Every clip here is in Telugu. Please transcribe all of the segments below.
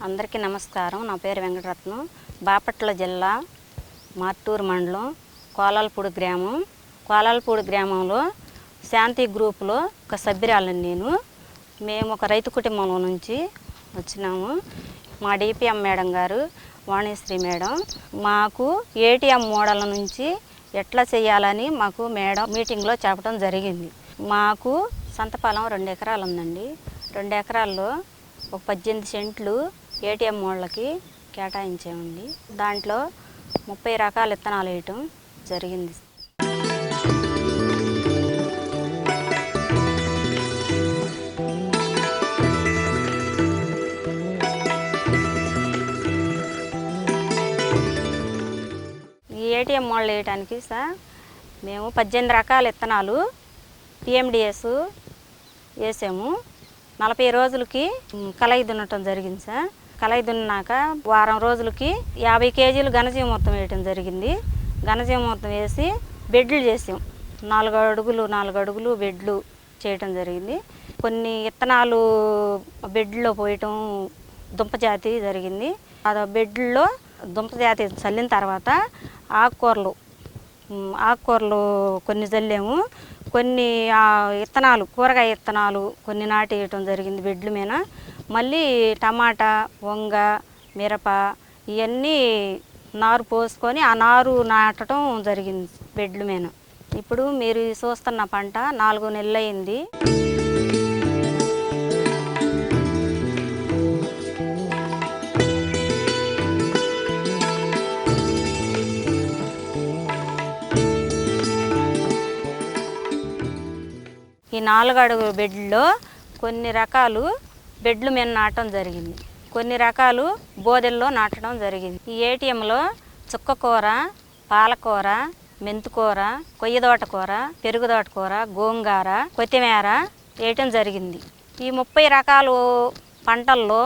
అందరికీ నమస్కారం. నా పేరు వెంకటరత్నం. బాపట్ల జిల్లా మార్టూరు మండలం కోలాలపూడి గ్రామంలో శాంతి గ్రూపులో ఒక సభ్యురాలని నేను. మేము ఒక రైతు కుటుంబంలో నుంచి వచ్చినాము. మా డిపిఎం మేడం గారు వాణిశ్రీ మేడం మాకు ఏటీఎం మోడల్ నుంచి ఎట్లా చేయాలని మాకు మేడం మీటింగ్లో చెప్పడం జరిగింది. మాకు సంతపాలెం 2 ఎకరాలు ఉందండి. 2 ఎకరాల్లో ఒక 18 సెంట్లు ఏటీఎం మోడల్కి కేటాయించామండి. దాంట్లో 30 రకాల విత్తనాలు వేయటం జరిగింది. ఈ ఏటీఎం మోడల్ వేయటానికి సార్ మేము 18 రకాల విత్తనాలు పిఎండిఎస్ వేసాము. 40 రోజులకి కలయి దున్నటం జరిగింది సార్. కలయి దున్నాక వారం రోజులకి 50 కేజీలు ఘనజీవామృతం వేయటం జరిగింది. ఘనజీవామృతం వేసి బెడ్లు చేసాం. 4 అడుగులు బెడ్లు చేయటం జరిగింది. కొన్ని విత్తనాలు బెడ్లో పోయటం దుంపజాతి జరిగింది. ఆ బెడ్లో దుంపజాతి చల్లిన తర్వాత ఆకుకూరలు కొన్ని చల్లాము. కొన్ని విత్తనాలు కూరగాయ విత్తనాలు కొన్ని నాటేయటం జరిగింది బెడ్ల మీద. మళ్ళీ టమాటా, వంగ, మిరప ఇవన్నీ నారు పోసుకొని ఆ నారు నాటడం జరిగింది బెడ్ల మీద. ఇప్పుడు మీరు చూస్తున్న పంట 4 నెలలు అయింది. ఈ 4 అడుగు బెడ్లో కొన్ని రకాలు బెడ్ల మీద నాటడం జరిగింది. కొన్ని రకాలు బోదెల్లో నాటడం జరిగింది. ఈ ఏటీఎంలో చుక్కకూర, పాలకూర, మెంతికూర, కొయ్యదోట కూర, పెరుగుదోట కూర, గోంగూర, కొత్తిమీర వేయటం జరిగింది. ఈ 30 రకాలు పంటల్లో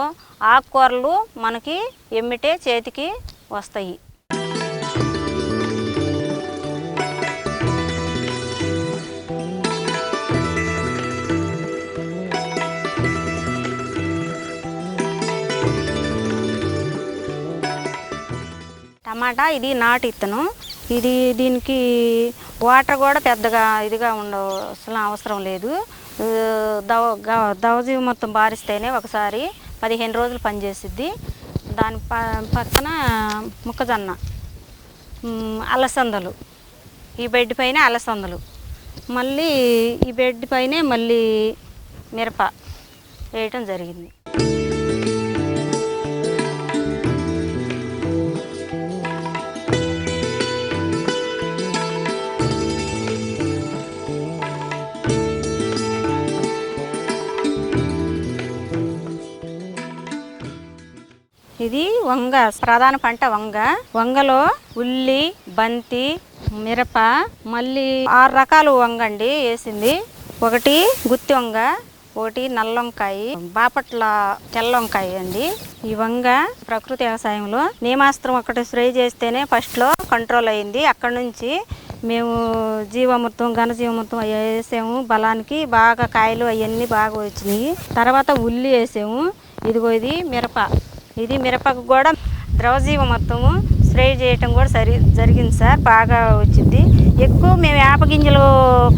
ఆకుకూరలు మనకి ఎమ్మిటే చేతికి వస్తాయి. టమాటా ఇది నాటు ఇత్తనం. దీనికి వాటర్ కూడా పెద్దగా ఇదిగా అసలు అవసరం లేదు. దవజీవి మొత్తం బారిస్తేనే ఒకసారి 15 రోజులు పనిచేసిద్ది. దాని పక్కన మొక్కజొన్న, అలసందలు, ఈ బెడ్ పైన అలసందలు, మళ్ళీ ఈ బెడ్ పైనే మళ్ళీ మిరప వేయటం జరిగింది. ఇది వంగ, ప్రధాన పంట వంగ. వంగలో ఉల్లి, బంతి, మిరప, మళ్ళీ 6 రకాలు వంగ అండి వేసింది. ఒకటి గుత్తి వంగ, ఒకటి నల్ల వంకాయ, బాపట్ల తెల్ల వంకాయ అండి. ఈ వంగ ప్రకృతి వ్యవసాయంలో నేమాస్త్రం ఒకటి స్ప్రే చేస్తేనే ఫస్ట్లో కంట్రోల్ అయింది. అక్కడ నుంచి మేము జీవామృతం, ఘనజీవామృతం అవి వేసాము. బలానికి బాగా కాయలు అవన్నీ బాగా వచ్చినాయి. తర్వాత ఉల్లి వేసాము. ఇది మిరప. ఇది మిరపకు కూడా ద్రవజీవామృతము స్ప్రే చేయటం కూడా జరిగింది సార్. బాగా వచ్చింది. ఎక్కువ మేము వేప గింజలు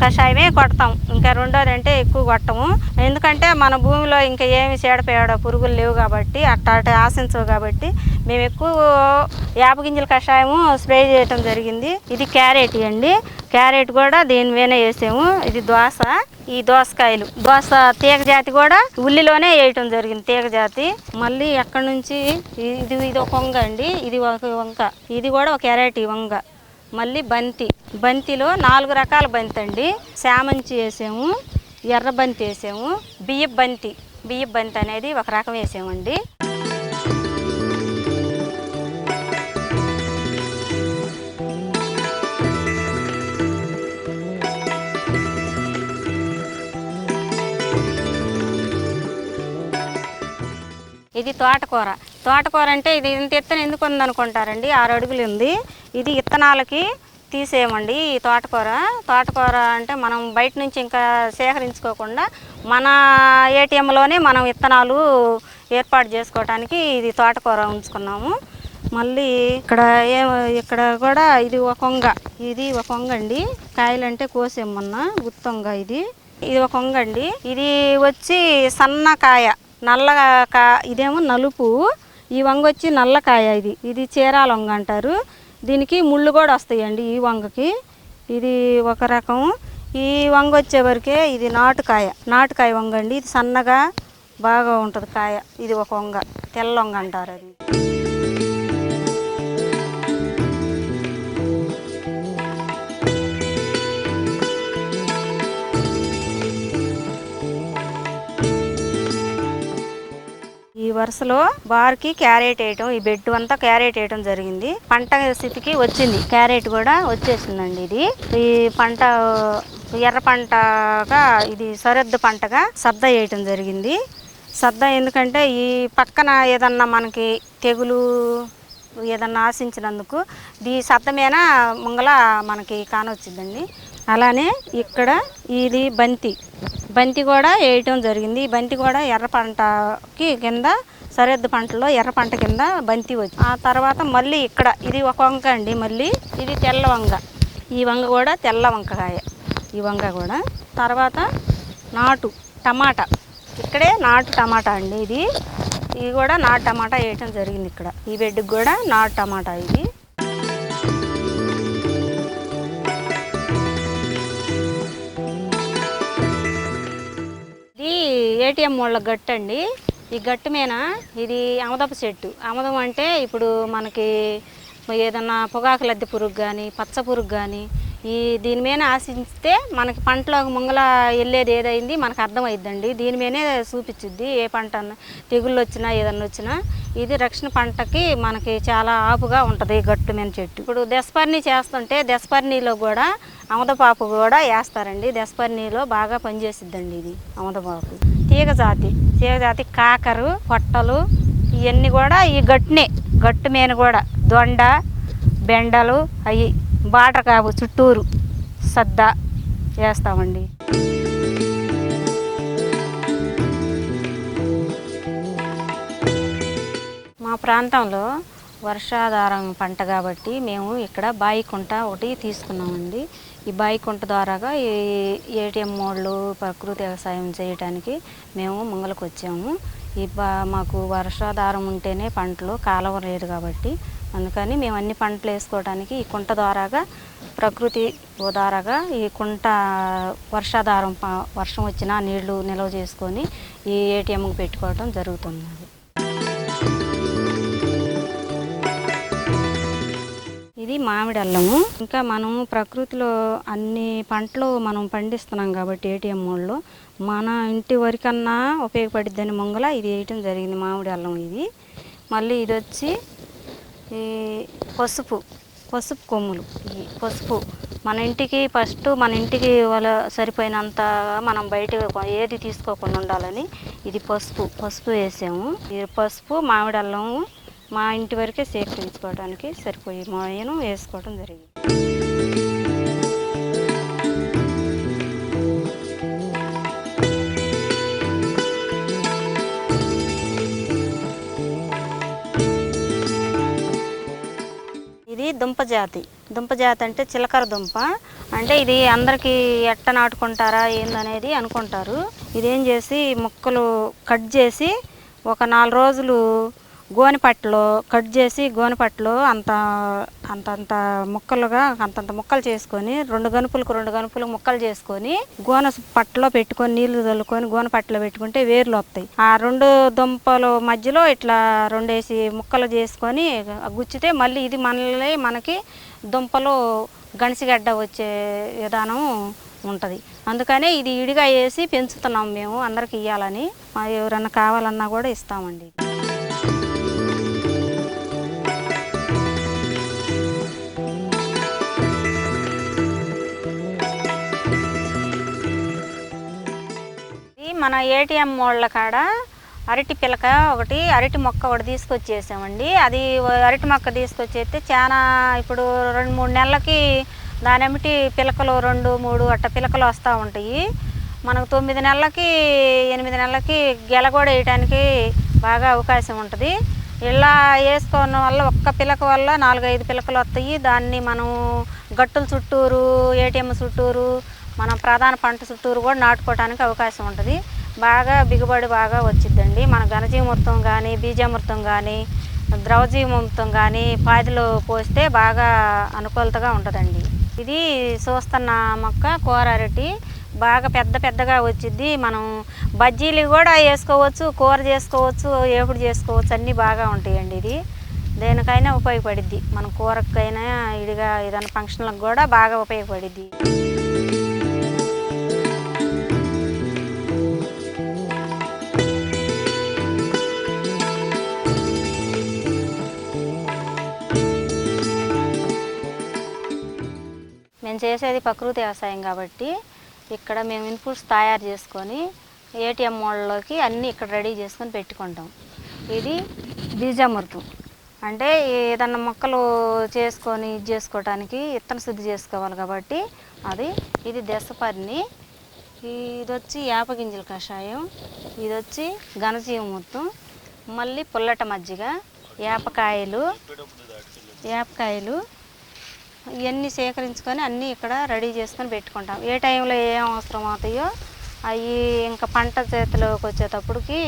కషాయమే కొడతాం. ఇంకా రెండోది అంటే ఎక్కువ కొట్టము. ఎందుకంటే మన భూమిలో ఇంకా ఏమి చీడపేడ పురుగులు లేవు కాబట్టి అట్ట ఆశించవు కాబట్టి మేము ఎక్కువ వేప గింజల కషాయము స్ప్రే చేయటం జరిగింది. ఇది క్యారెట్ అండి. క్యారెట్ కూడా దీని మీద వేసాము. ఇది దోస, ఈ దోసకాయలు దోస తీగ జాతి కూడా ఉల్లిలోనే వేయటం జరిగింది. తీగ జాతి మళ్ళీ ఎక్కడి నుంచి ఇది ఒక వంగ అండి. ఇది ఒక వంక, ఇది కూడా ఒక ఎరైటీ వంగ. మళ్ళీ బంతిలో 4 రకాల బంతి అండి. శామంచి వేసాము, ఎర్ర బంతి వేసాము, బియ్యపు బంతి అనేది ఒక రకం వేసామండి. ఇది తోటకూర అంటే ఇది ఇంత ఎత్తున ఎందుకు ఉందనుకుంటారండి. 6 అడుగులు ఉంది. ఇది విత్తనాలకి తీసేయమండి. ఈ తోటకూర అంటే మనం బయట నుంచి ఇంకా సేకరించుకోకుండా మన ఏటీఎంలోనే మనం విత్తనాలు ఏర్పాటు చేసుకోవడానికి ఇది తోటకూర ఉంచుకున్నాము. మళ్ళీ ఇక్కడ కూడా ఇది ఒక వంగ అండి. కాయలంటే కోసేమన్నా గుత్తొంగ. ఇది ఒక వంగ అండి. ఇది వచ్చి సన్నకాయ నల్లగా, ఇదేమో నలుపు. ఈ వంగ వచ్చి నల్లకాయ. ఇది చీరాల వంగ అంటారు. దీనికి ముళ్ళు కూడా వస్తాయండి ఈ వంగకి. ఇది ఒక రకం. ఈ వంగ వచ్చేవరకే ఇది నాటుకాయ వంగ అండి. ఇది సన్నగా బాగా ఉంటుంది కాయ. ఇది ఒక వంగ, తెల్ల వంగ అంటారు. అది ఈ వరుసలో బార్కి క్యారెట్ వేయటం, ఈ బెడ్ అంతా క్యారెట్ వేయటం జరిగింది. పంట స్థితికి వచ్చింది. క్యారెట్ కూడా వచ్చేసిందండి. ఈ పంట ఎర్ర పంటగా, ఇది సరిహద్దు పంటగా సద్ద వేయటం జరిగింది. సద్ద ఎందుకంటే ఈ పక్కన ఏదన్నా మనకి తెగులు ఏదన్నా ఆశించినందుకు ఈ సద్ద మీద ముంగల మనకి కానొచ్చిందండి. అలానే ఇక్కడ ఇది బంతి కూడా వేయటం జరిగింది. ఈ బంతి కూడా ఎర్ర పంటకి కింద సరిహద్దు పంటలో ఎర్ర పంట కింద బంతి వచ్చి ఆ తర్వాత మళ్ళీ ఇక్కడ ఇది ఒక వంక అండి. మళ్ళీ ఇది తెల్ల వంగ. ఈ వంగ కూడా తెల్ల వంకాయ. ఈ వంగ కూడా తర్వాత నాటు టమాటా. ఇక్కడే నాటు టమాటా అండి. ఇది కూడా నాటు టమాటా వేయటం జరిగింది. ఇక్కడ ఈ బెడ్కి కూడా నాటు టమాటా. ఇది ఏటీఎం వాళ్ళ గట్టు అండి. ఈ గట్టు మీద ఇది అమదపు చెట్టు. అమదం అంటే ఇప్పుడు మనకి ఏదన్నా పొగాకు లద్దె పురుగు కానీ పచ్చ పురుగు కానీ దీని మీద ఆశిస్తే మనకి పంటలో ముంగల వెళ్ళేది ఏదైంది మనకు అర్థమైద్దండి. దీని మీదనే చూపించుద్ది ఏ పంట తెగుళ్ళు వచ్చినా ఏదన్నా వచ్చినా. ఇది రక్షణ పంటకి మనకి చాలా ఆపుగా ఉంటుంది గట్టు మీద చెట్టు. ఇప్పుడు దశపర్ణి చేస్తుంటే దశపర్ణిలో కూడా అమదపాకు కూడా వేస్తారండి. దశపర్ణిలో బాగా పనిచేసిద్దండి ఇది అమదపాకు. తీగ జాతి కాకరు, పొట్టలు ఇవన్నీ కూడా ఈ గట్టు మీద కూడా దొండ, బెండలు అవి బాటర్ కాపు చుట్టూరు సద్ద వేస్తామండి. మా ప్రాంతంలో వర్షాధారం పంట కాబట్టి మేము ఇక్కడ బాయికుంట ఒకటి తీసుకున్నామండి. ఈ బాయికుంట ద్వారాగా ఈ ఏటీఎం మోడ్లు ప్రకృతి వ్యవసాయం చేయడానికి మేము ముంగలకు వచ్చాము. మాకు వర్షాధారం ఉంటేనే పంటలు, కాలువ లేదు కాబట్టి అందుకని మేము అన్ని పంటలు వేసుకోవడానికి ఈ కుంట ద్వారాగా ప్రకృతి ద్వారాగా ఈ కుంట వర్షాధారం వర్షం వచ్చినా నీళ్లు నిల్వ చేసుకొని ఈ ఏటీఎంకి పెట్టుకోవడం జరుగుతుంది. ఇది మామిడి అల్లము. ఇంకా మనం ప్రకృతిలో అన్ని పంటలు మనం పండిస్తున్నాం కాబట్టి ఏటీఎం మోడ్లో మన ఇంటి వరకన్నా ఉపయోగపడిద్దని ముంగల ఇది వేయటం జరిగింది మామిడి అల్లం. ఇది మళ్ళీ ఇది వచ్చి ఈ పసుపు కొమ్ములు. ఈ పసుపు మన ఇంటికి మన ఇంటికి సరిపోయినంత మనం బయట ఏది తీసుకోకుండా ఉండాలని ఇది పసుపు వేసాము. ఈ పసుపు మామిడి అల్లము మా ఇంటి వరకే సేకరించుకోవడానికి సరిపోయి నేను వేసుకోవడం జరిగింది. ఇది దుంప జాతి అంటే చిలకర దుంప. అంటే ఇది అందరికీ ఎట్ట నాటుకుంటారా ఏందనేది అనుకుంటారు. ఇదేం చేసి ముక్కలు కట్ చేసి ఒక 4 రోజులు గోనెపట్టలో కట్ చేసి గోనెపట్టలో అంతంత ముక్కలుగా అంతంత ముక్కలు చేసుకొని 2 గనుపులు ముక్కలు చేసుకొని గోనె పట్టలో పెట్టుకొని నీళ్లు చల్లుకొని గోనెపట్టలో పెట్టుకుంటే వేర్లు వస్తాయి. ఆ 2 దుంపలు మధ్యలో ఇట్లా 2 వేసి ముక్కలు చేసుకొని గుచ్చితే మళ్ళీ ఇది మనకి దుంపలు గణసిగడ్డ వచ్చే విధానం ఉంటుంది. అందుకనే ఇది ఇడిగా వేసి పెంచుతున్నాం మేము, అందరికి ఇవ్వాలని. ఎవరన్నా కావాలన్నా కూడా ఇస్తామండి. మన ఏటీఎం మోళ్ళ కాడ అరటి పిలక ఒకటి, అరటి మొక్క ఒకటి తీసుకొచ్చేసామండి. అది అరటి మొక్క తీసుకొచ్చేస్తే చాలా ఇప్పుడు 2-3 నెలలకి దానెమ్మటి పిలకలు 2-3 అట్ట పిలకలు వస్తూ ఉంటాయి. మనకు 9 నెలలకి 8 నెలలకి గెల కూడా వేయడానికి బాగా అవకాశం ఉంటుంది. ఇలా వేసుకోవడం వల్ల ఒక్క పిలక వల్ల 4-5 పిలకలు వస్తాయి. దాన్ని మనం గట్టుల చుట్టూరు, ఏటీఎం చుట్టూరు, మనం ప్రధాన పంట చుట్టూరు కూడా నాటుకోవడానికి అవకాశం ఉంటుంది. బాగా బిగుబడి బాగా వచ్చిద్దండి. మన ఘనజీమూర్తం కానీ, బీజామృతం కానీ, ద్రవజీమూర్తం కానీ పాదిలో పోస్తే బాగా అనుకూలతగా ఉంటుందండి. ఇది చూస్తున్న మొక్క కూర అరటి బాగా పెద్దగా వచ్చిద్ది. మనం బజ్జీలు కూడా వేసుకోవచ్చు, కూర చేసుకోవచ్చు, ఏపుడు చేసుకోవచ్చు, అన్నీ బాగా ఉంటాయండి. ఇది దేనికైనా ఉపయోగపడిద్ది. మన కూరకైనా ఇడిగా ఏదైనా ఫంక్షన్లకు కూడా బాగా ఉపయోగపడిద్ది. మేము చేసేది ప్రకృతి వ్యవసాయం కాబట్టి ఇక్కడ మేము ఇన్పుట్స్ తయారు చేసుకొని ఏటీఎం మోడల్లోకి అన్నీ ఇక్కడ రెడీ చేసుకొని పెట్టుకుంటాం. ఇది బీజామృతం అంటే ఏదన్నా మొక్కలు చేసుకొని ఇది చేసుకోవడానికి విత్తన శుద్ధి చేసుకోవాలి కాబట్టి అది. ఇది దశపర్ణి, ఇది వచ్చి యాపగింజల కషాయం, ఇది వచ్చి ఘనజీవమృతం, మళ్ళీ పుల్లట మజ్జిగ, యాపకాయలు ఇవన్నీ సేకరించుకొని అన్నీ ఇక్కడ రెడీ చేసుకొని పెట్టుకుంటాం. ఏ టైంలో ఏం అవసరం అవుతాయో అవి ఇంకా పంట చేతిలోకి వచ్చేటప్పటికి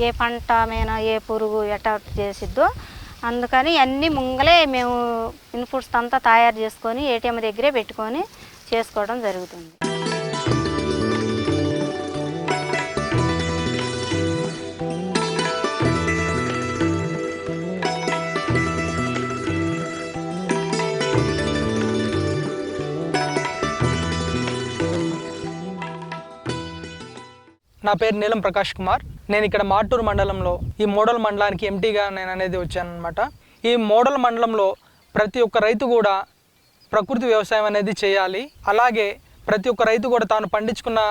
ఏ పంట మీద ఏ పురుగు అటాక్ చేసిద్దో అందుకని అన్నీ ముంగలే మేము ఇన్పుట్స్ అంతా తయారు చేసుకొని ఏటీఎం దగ్గరే పెట్టుకొని చేసుకోవడం జరుగుతుంది. నా పేరు నీలం ప్రకాష్ కుమార్. నేను ఇక్కడ మాటూరు మండలంలో ఈ మోడల్ మండలానికి ఎంటీగా నేను అనేది వచ్చానన్నమాట. ఈ మోడల్ మండలంలో ప్రతి ఒక్క రైతు కూడా ప్రకృతి వ్యవసాయం అనేది చేయాలి. అలాగే ప్రతి ఒక్క రైతు కూడా తాను పండించుకున్న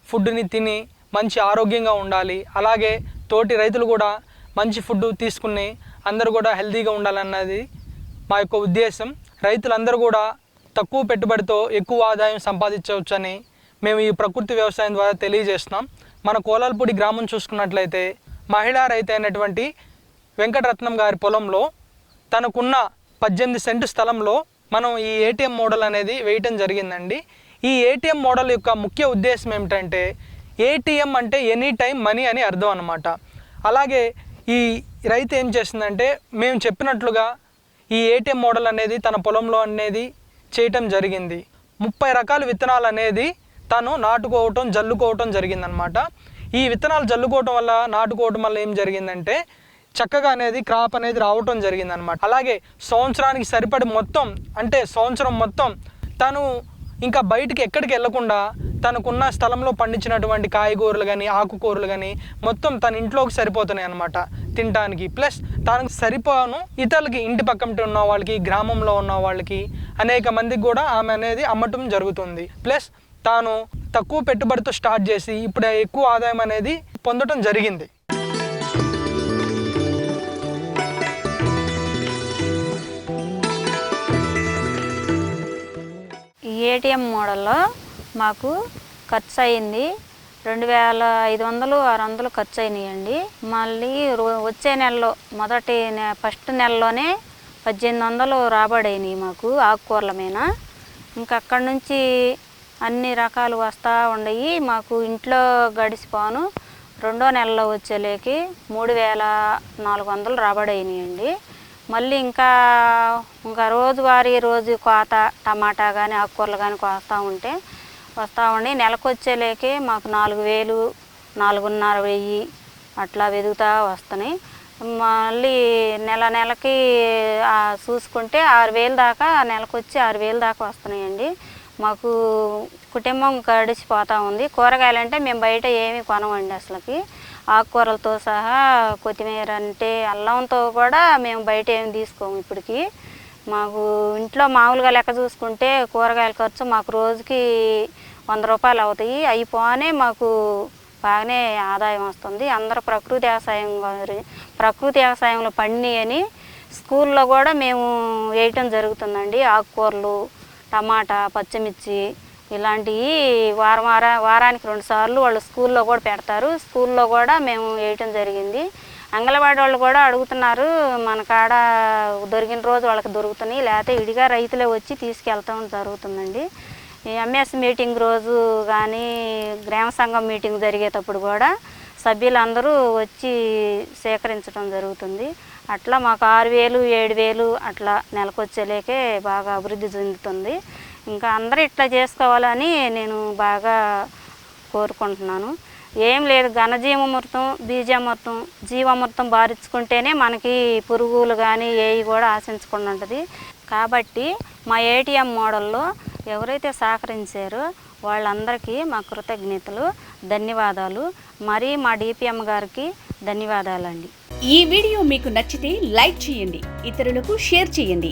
ఫుడ్ని తిని మంచి ఆరోగ్యంగా ఉండాలి. అలాగే తోటి రైతులు కూడా మంచి ఫుడ్ తీసుకుని అందరూ కూడా హెల్తీగా ఉండాలన్నది మా యొక్క ఉద్దేశం. రైతులందరూ కూడా తక్కువ పెట్టుబడితో ఎక్కువ ఆదాయం సంపాదించవచ్చని మేము ఈ ప్రకృతి వ్యవసాయం ద్వారా తెలియజేస్తున్నాం. మన కోలాల్పూడి గ్రామం చూసుకున్నట్లయితే మహిళా రైతు అయినటువంటి వెంకటరత్నం గారి పొలంలో తనకున్న 18 సెంటు స్థలంలో మనం ఈ ఏటీఎం మోడల్ అనేది వేయటం జరిగిందండి. ఈ ఏటీఎం మోడల్ యొక్క ముఖ్య ఉద్దేశం ఏమిటంటే ఏటీఎం అంటే ఎనీ టైం మనీ అని అర్థం అన్నమాట. అలాగే ఈ రైతు ఏం చేసిందంటే మేము చెప్పినట్లుగా ఈ ఏటీఎం మోడల్ అనేది తన పొలంలో అనేది చేయటం జరిగింది. 30 రకాల విత్తనాలు అనేది తను నాటుకోవటం జల్లుకోవటం జరిగిందనమాట. ఈ విత్తనాలు జల్లుకోవటం వల్ల నాటుకోవటం వల్ల ఏం జరిగిందంటే చక్కగా అనేది క్రాప్ అనేది రావటం జరిగిందనమాట. అలాగే సంవత్సరానికి సరిపడి మొత్తం అంటే సంవత్సరం మొత్తం తను ఇంకా బయటికి ఎక్కడికి వెళ్లకుండా తనకున్న స్థలంలో పండించినటువంటి కాయగూరలు కానీ ఆకుకూరలు కానీ మొత్తం తన ఇంట్లోకి సరిపోతున్నాయి అన్నమాట తినడానికి. ప్లస్ తనకు సరిపోను ఇతరులకి ఇంటి పక్కన ఉన్న వాళ్ళకి గ్రామంలో ఉన్న వాళ్ళకి అనేక మందికి కూడా ఆమె అనేది అమ్మటం జరుగుతుంది. ప్లస్ తాను తక్కువ పెట్టుబడితో స్టార్ట్ చేసి ఇప్పుడు ఎక్కువ ఆదాయం అనేది పొందడం జరిగింది. ఈ ఏటీఎం మోడల్లో మాకు ఖర్చు అయింది 2500-600 ఖర్చు అయినాయండి. మళ్ళీ వచ్చే నెలలో ఫస్ట్ నెలలోనే 1800 రాబడైనాయి మాకు ఆకుకూరల మీద. ఇంకా అక్కడి నుంచి అన్ని రకాలు వస్తూ ఉండయి. మాకు ఇంట్లో గడిచిపోను 2వ నెలలో వచ్చేలేకి 3400 రాబడైనాయండి. మళ్ళీ ఇంకా రోజు కోత టమాటా కానీ ఆకుకూరలు కానీ వస్తూ ఉండి నెలకు వచ్చేలేకి మాకు 4000, 4500 అట్లా వెదుగుతూ వస్తున్నాయి. మళ్ళీ నెలకి చూసుకుంటే 6000 దాకా, నెలకు వచ్చి 6000 దాకా వస్తున్నాయండి. మాకు కుటుంబం గడిచిపోతూ ఉంది. కూరగాయలంటే మేము బయట ఏమీ కొనమండి అసలుకి. ఆకుకూరలతో సహా కొత్తిమీర అంటే అల్లంతో కూడా మేము బయట ఏమి తీసుకోము ఇప్పటికి. మాకు ఇంట్లో మామూలుగా లెక్క చూసుకుంటే కూరగాయల ఖర్చు మాకు రోజుకి 100 రూపాయలు అవుతాయి. అయిపోనే మాకు బాగానే ఆదాయం వస్తుంది. అందరూ ప్రకృతి వ్యవసాయంలో పండి అని స్కూల్లో కూడా మేము వేయటం జరుగుతుందండి. ఆకుకూరలు, టమాటా, పచ్చిమిర్చి ఇలాంటివి వారానికి 2 సార్లు వాళ్ళు స్కూల్లో కూడా పెడతారు. స్కూల్లో కూడా మేము వేయటం జరిగింది. అంగన్వాడీ వాళ్ళు కూడా అడుగుతున్నారు, మన కాడ దొరికిన రోజు వాళ్ళకి దొరుకుతున్నాయి, లేకపోతే విడిగా రైతులే వచ్చి తీసుకెళ్తాం జరుగుతుందండి. ఈ ఎంఎస్ మీటింగ్ రోజు కానీ గ్రామ సంఘం మీటింగ్ జరిగేటప్పుడు కూడా సభ్యులందరూ వచ్చి సేకరించడం జరుగుతుంది. అట్లా మాకు 6000, 7000 అట్లా నెలకు వచ్చేలేకే బాగా అభివృద్ధి చెందుతుంది. ఇంకా అందరూ ఇట్లా చేసుకోవాలని నేను బాగా కోరుకుంటున్నాను. ఏం లేదు, ఘనజీవామృతం, బీజామృతం, జీవామృతం బారించుకుంటేనే మనకి పురుగులు కానీ ఏవి కూడా ఆశించకుండా ఉంటుంది. కాబట్టి మా ఏటీఎం మోడల్లో ఎవరైతే సహకరించారో వాళ్ళందరికీ మా కృతజ్ఞతలు, ధన్యవాదాలు. మరి మా డిపిఎం గారికి ధన్యవాదాలండి. ఈ వీడియో మీకు నచ్చితే లైక్ చేయండి, ఇతరులకు షేర్ చేయండి.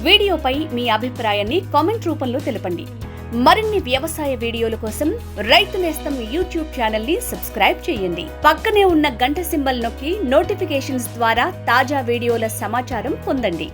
వీడియోపై మీ అభిప్రాయాన్ని కామెంట్ రూపంలో తెలపండి. మరిన్ని వ్యవసాయ వీడియోల కోసం రైతు నేస్తం యూట్యూబ్ ఛానల్ ని సబ్స్క్రైబ్ చేయండి. పక్కనే ఉన్న గంట సింబల్ నొక్కి నోటిఫికేషన్స్ ద్వారా తాజా వీడియోల సమాచారం పొందండి.